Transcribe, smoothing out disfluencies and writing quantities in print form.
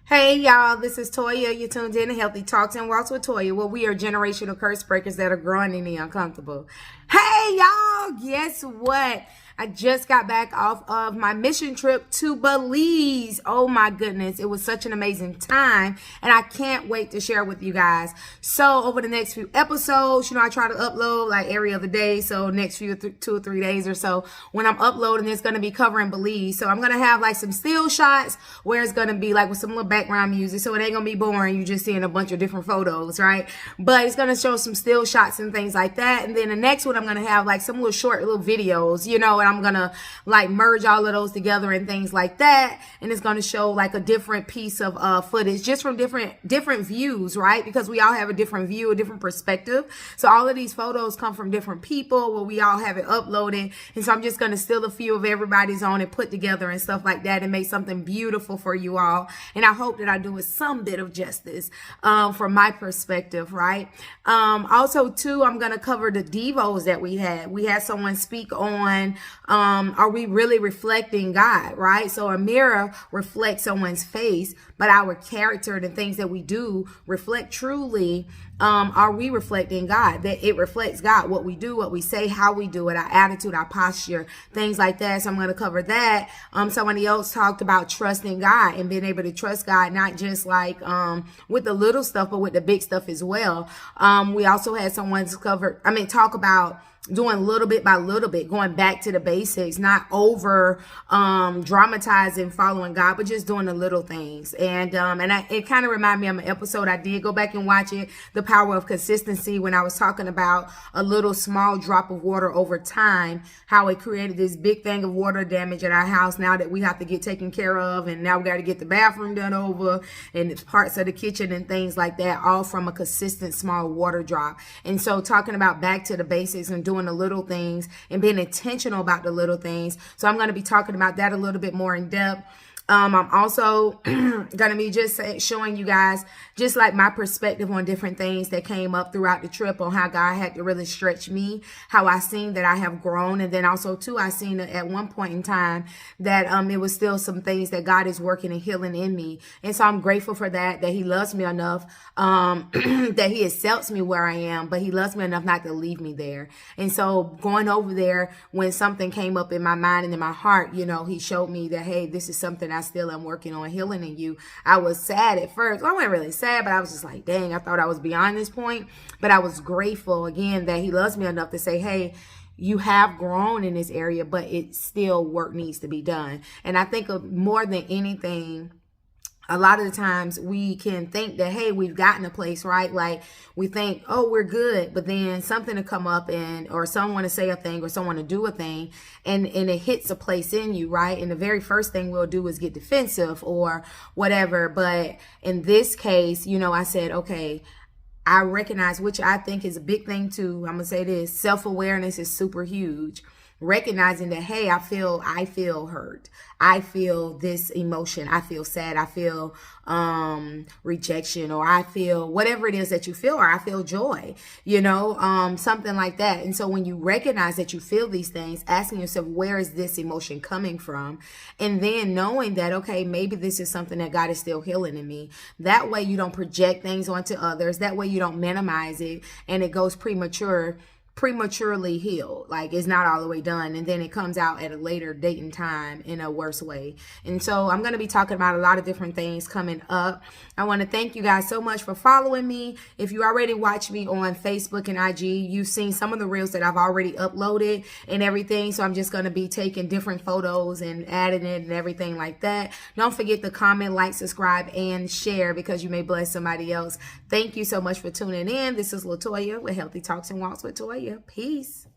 Hey y'all, this is Toya. You tuned in to Healthy Talks and Walks with Toya, where we are generational curse breakers that are growing in the uncomfortable. Hey y'all, guess what? I just got back off of my mission trip to Belize. Oh my goodness, it was such an amazing time, and I can't wait to share with you guys. So over the next few episodes, I try to upload like every other day. So next few 2 or 3 days or so, when I'm uploading, it's going to be covering Belize. So I'm going to have like some still shots where it's going to be like with some little background music. So it ain't going to be boring. You just seeing a bunch of different photos, right? But it's going to show some still shots and things like that. And then the next one, I'm going to have like some little short little videos, and I'm going to like merge all of those together and things like that. And it's going to show like a different piece of footage just from different views, right? Because we all have a different view, a different perspective. So all of these photos come from different people where we all have it uploaded. And so I'm just going to steal a few of everybody's on and put together and stuff like that and make something beautiful for you all. And I hope that I do it some bit of justice from my perspective, right? Also, too, I'm going to cover the devos that we had. We had someone speak on are we really reflecting God, right? So a mirror reflects someone's face, but our character and the things that we do reflect truly. Are we reflecting God? That it reflects God, what we do, what we say, how we do it, our attitude, our posture, things like that. So I'm going to cover that. Somebody else talked about trusting God and being able to trust God, not just like with the little stuff, but with the big stuff as well. We also had someone talk about doing little bit by little bit, going back to the basics, not over dramatizing following God, but just doing the little things. And it kind of reminded me of an episode I did. Go back and watch it, The Power of Consistency, when I was talking about a little small drop of water over time, how it created this big thing of water damage at our house now that we have to get taken care of. And now we got to get the bathroom done over and it's parts of the kitchen and things like that, all from a consistent small water drop. And so talking about back to the basics and doing the little things and being intentional about the little things. So I'm going to be talking about that a little bit more in depth. I'm also going to be just showing you guys just like my perspective on different things that came up throughout the trip on how God had to really stretch me, how I seen that I have grown. And then also too, I seen at one point in time that it was still some things that God is working and healing in me. And so I'm grateful for that he loves me enough, that he accepts me where I am, but he loves me enough not to leave me there. And so going over there, when something came up in my mind and in my heart, he showed me that, hey, this is something I still am working on healing in you. I was sad at first. Well, I wasn't really sad, but I was just like, dang, I thought I was beyond this point. But I was grateful again that he loves me enough to say, hey, you have grown in this area, but it still work needs to be done. And I think of more than anything, a lot of the times we can think that, hey, we've gotten a place, right? Like we think, oh, we're good. But then something to come up or someone to say a thing or someone to do a thing and it hits a place in you, right? And the very first thing we'll do is get defensive or whatever. But in this case, I said, okay, I recognize, which I think is a big thing too. I'm going to say this, self-awareness is super huge. Recognizing that, hey, I feel hurt. I feel this emotion. I feel sad. I feel rejection, or I feel whatever it is that you feel, or I feel joy, something like that. And so when you recognize that you feel these things, asking yourself, where is this emotion coming from? And then knowing that, okay, maybe this is something that God is still healing in me. That way you don't project things onto others. That way you don't minimize it and it goes prematurely healed, like it's not all the way done, and then it comes out at a later date and time in a worse way. And so I'm going to be talking about a lot of different things coming up. I want to thank you guys so much for following me. If you already watch me on Facebook and IG, you've seen some of the reels that I've already uploaded and everything. So I'm just going to be taking different photos and adding it and everything like that. Don't forget to comment, like, subscribe, and share, because you may bless somebody else. Thank you so much for tuning in. This is LaToya with Healthy Talks and Walks with Toya. Peace.